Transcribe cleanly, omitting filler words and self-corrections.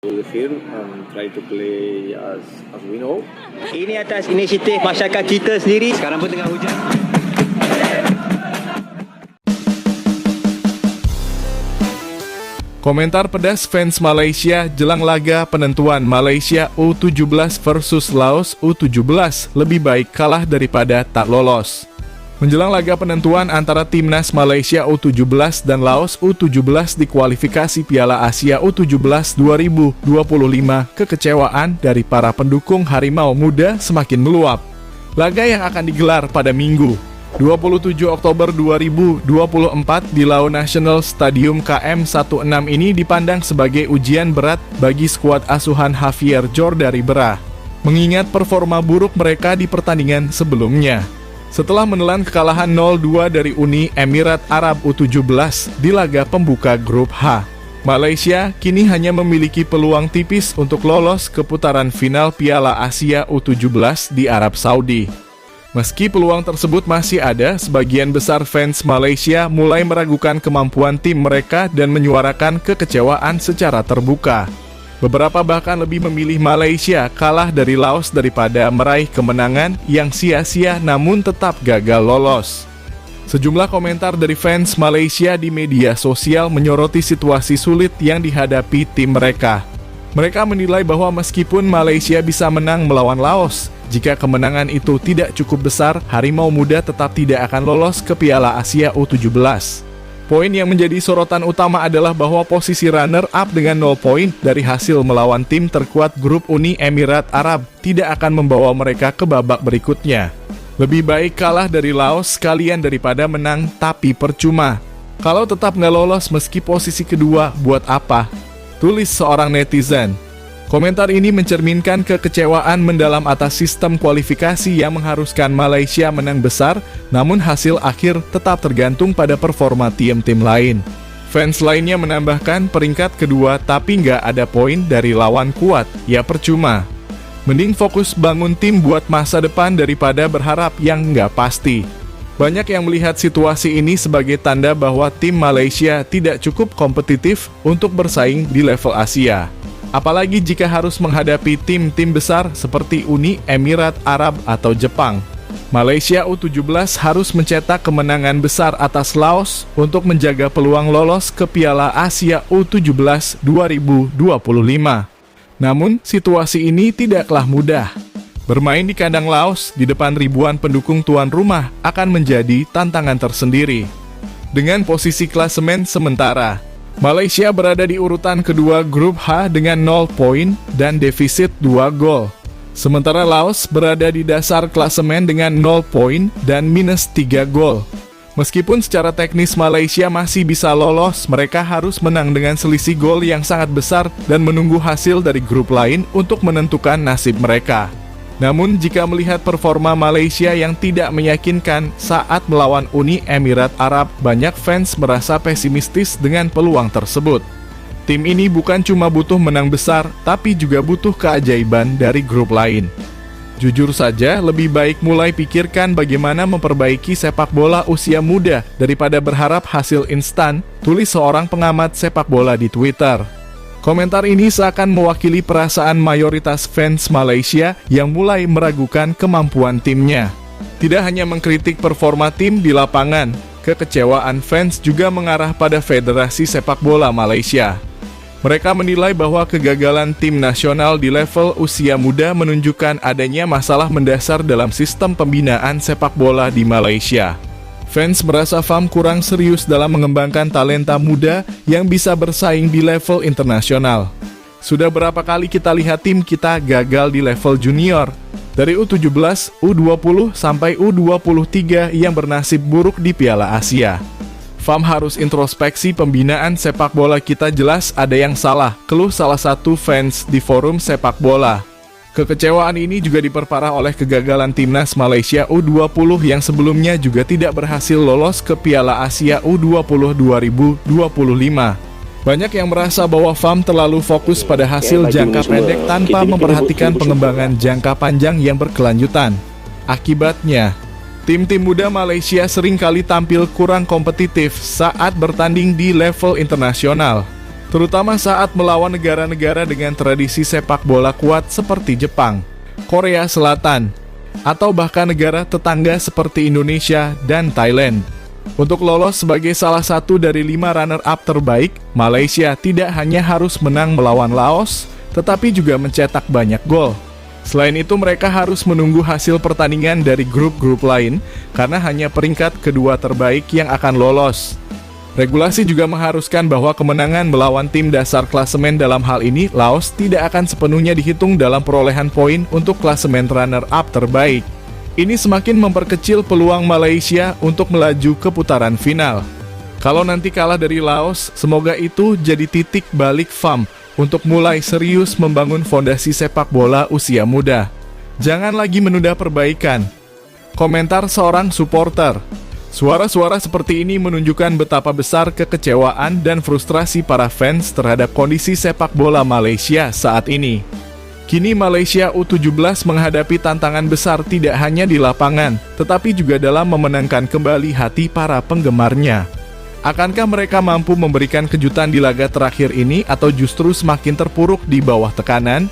We feel try to play as we know. Ini atas inisiatif masyarakat kita sendiri. Sekarang pun tengah hujan. Komentar pedas fans Malaysia jelang laga penentuan Malaysia U17 versus Laos U17, lebih baik kalah daripada tak lolos. Menjelang laga penentuan antara timnas Malaysia U17 dan Laos U17 di kualifikasi Piala Asia U17 2025, kekecewaan dari para pendukung Harimau Muda semakin meluap. Laga yang akan digelar pada Minggu 27 Oktober 2024 di Lao National Stadium KM16 ini dipandang sebagai ujian berat bagi skuad asuhan Javier Jordari Berah, mengingat performa buruk mereka di pertandingan sebelumnya. Setelah menelan kekalahan 0-2 dari Uni Emirat Arab U17 di laga pembuka grup H, Malaysia kini hanya memiliki peluang tipis untuk lolos ke putaran final Piala Asia U17 di Arab Saudi. Meski peluang tersebut masih ada, sebagian besar fans Malaysia mulai meragukan kemampuan tim mereka dan menyuarakan kekecewaan secara terbuka. Beberapa bahkan lebih memilih Malaysia kalah dari Laos daripada meraih kemenangan yang sia-sia namun tetap gagal lolos. Sejumlah komentar dari fans Malaysia di media sosial menyoroti situasi sulit yang dihadapi tim mereka. Mereka menilai bahwa meskipun Malaysia bisa menang melawan Laos, jika kemenangan itu tidak cukup besar, Harimau Muda tetap tidak akan lolos ke Piala Asia U17. Poin yang menjadi sorotan utama adalah bahwa posisi runner-up dengan 0 poin dari hasil melawan tim terkuat grup Uni Emirat Arab tidak akan membawa mereka ke babak berikutnya. Lebih baik kalah dari Laos sekalian daripada menang tapi percuma. Kalau tetap nggak lolos meski posisi kedua, buat apa? Tulis seorang netizen. Komentar ini mencerminkan kekecewaan mendalam atas sistem kualifikasi yang mengharuskan Malaysia menang besar, namun hasil akhir tetap tergantung pada performa tim-tim lain. Fans lainnya menambahkan peringkat kedua tapi nggak ada poin dari lawan kuat, ya percuma. Mending fokus bangun tim buat masa depan daripada berharap yang nggak pasti. Banyak yang melihat situasi ini sebagai tanda bahwa tim Malaysia tidak cukup kompetitif untuk bersaing di level Asia. Apalagi jika harus menghadapi tim-tim besar seperti Uni Emirat Arab atau Jepang. Malaysia U17 harus mencetak kemenangan besar atas Laos untuk menjaga peluang lolos ke Piala Asia U17 2025. Namun, situasi ini tidaklah mudah. Bermain di kandang Laos di depan ribuan pendukung tuan rumah akan menjadi tantangan tersendiri. Dengan posisi klasemen sementara, Malaysia berada di urutan kedua grup H dengan 0 poin dan defisit 2 gol. Sementara Laos berada di dasar klasemen dengan 0 poin dan minus 3 gol. Meskipun secara teknis Malaysia masih bisa lolos, mereka harus menang dengan selisih gol yang sangat besar dan menunggu hasil dari grup lain untuk menentukan nasib mereka. Namun, jika melihat performa Malaysia yang tidak meyakinkan saat melawan Uni Emirat Arab, banyak fans merasa pesimistis dengan peluang tersebut. Tim ini bukan cuma butuh menang besar, tapi juga butuh keajaiban dari grup lain. Jujur saja, lebih baik mulai pikirkan bagaimana memperbaiki sepak bola usia muda daripada berharap hasil instan, tulis seorang pengamat sepak bola di Twitter. Komentar ini seakan mewakili perasaan mayoritas fans Malaysia yang mulai meragukan kemampuan timnya. Tidak hanya mengkritik performa tim di lapangan, kekecewaan fans juga mengarah pada Federasi Sepak Bola Malaysia. Mereka menilai bahwa kegagalan tim nasional di level usia muda menunjukkan adanya masalah mendasar dalam sistem pembinaan sepak bola di Malaysia. Fans merasa FAM kurang serius dalam mengembangkan talenta muda yang bisa bersaing di level internasional. Sudah berapa kali kita lihat tim kita gagal di level junior, dari U17, U20 sampai U23 yang bernasib buruk di Piala Asia. FAM harus introspeksi pembinaan sepak bola kita, jelas ada yang salah, keluh salah satu fans di forum sepak bola. Kekecewaan ini juga diperparah oleh kegagalan timnas Malaysia U20 yang sebelumnya juga tidak berhasil lolos ke Piala Asia U20 2025. Banyak yang merasa bahwa FAM terlalu fokus pada hasil jangka pendek tanpa memperhatikan pengembangan jangka panjang yang berkelanjutan. Akibatnya, tim-tim muda Malaysia seringkali tampil kurang kompetitif saat bertanding di level internasional. terutama saat melawan negara-negara dengan tradisi sepak bola kuat seperti Jepang, Korea Selatan, atau bahkan negara tetangga seperti Indonesia dan Thailand. Untuk lolos sebagai salah satu dari 5 runner-up terbaik, Malaysia tidak hanya harus menang melawan Laos, tetapi juga mencetak banyak gol. Selain itu, mereka harus menunggu hasil pertandingan dari grup-grup lain, karena hanya peringkat kedua terbaik yang akan lolos. Regulasi juga mengharuskan bahwa kemenangan melawan tim dasar klasemen dalam hal ini, Laos, tidak akan sepenuhnya dihitung dalam perolehan poin untuk klasemen runner-up terbaik. Ini semakin memperkecil peluang Malaysia untuk melaju ke putaran final. Kalau nanti kalah dari Laos, semoga itu jadi titik balik FAM untuk mulai serius membangun fondasi sepak bola usia muda. Jangan lagi menunda perbaikan. Komentar seorang supporter. Suara-suara seperti ini menunjukkan betapa besar kekecewaan dan frustrasi para fans terhadap kondisi sepak bola Malaysia saat ini. Kini Malaysia U17 menghadapi tantangan besar tidak hanya di lapangan, tetapi juga dalam memenangkan kembali hati para penggemarnya. Akankah mereka mampu memberikan kejutan di laga terakhir ini atau justru semakin terpuruk di bawah tekanan?